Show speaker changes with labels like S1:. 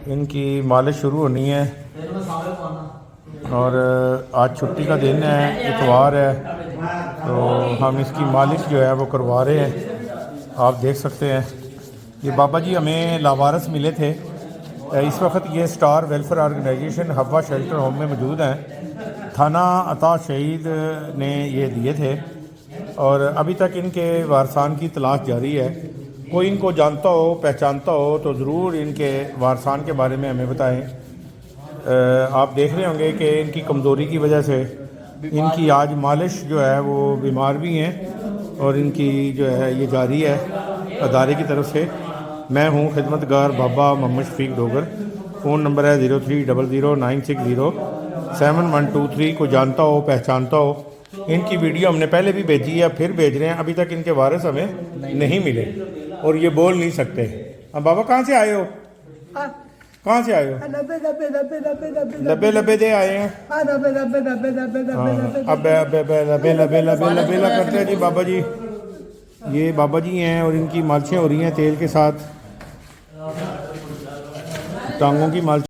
S1: इनकी मालिश शुरू होनी है और आज छुट्टी का दिन है, इतवार है, तो हम इसकी मालिश जो है वो करवा रहे हैं। आप देख सकते हैं ये बाबा जी हमें लावारस मिले थे। इस वक्त ये स्टार वेलफेयर ऑर्गेनाइजेशन हवा शेल्टर होम में मौजूद हैं। थाना अता शहीद ने ये दिए थे और अभी तक इनके वारसान की तलाश जारी है। कोई इनको जानता हो, पहचानता हो तो ज़रूर इनके वारसान के बारे में हमें बताएं। आप देख रहे होंगे कि इनकी कमज़ोरी की वजह से इनकी आज मालिश जो है वो बीमार भी हैं और इनकी जो है ये जारी है अदारे की तरफ से। मैं हूँ खिदमतगार बाबा मोहम्मद शफीक डोगर। फ़ोन नंबर है 030096071123। को जानता हो, पहचानता हो। इनकी वीडियो हमने पहले भी भेजी है, फिर भेज रहे हैं। अभी तक इनके वारिस हमें नहीं मिले और ये बोल नहीं सकते। अब बाबा कहाँ से आए हो? कहाँ से आए हो? लबे लबे दे आए हैं। अब लबे लबे लबे लबे करते हैं जी बाबा जी। ये बाबा जी हैं और इनकी मालिशें हो रही हैं तेल के साथ, टांगों की मालिश।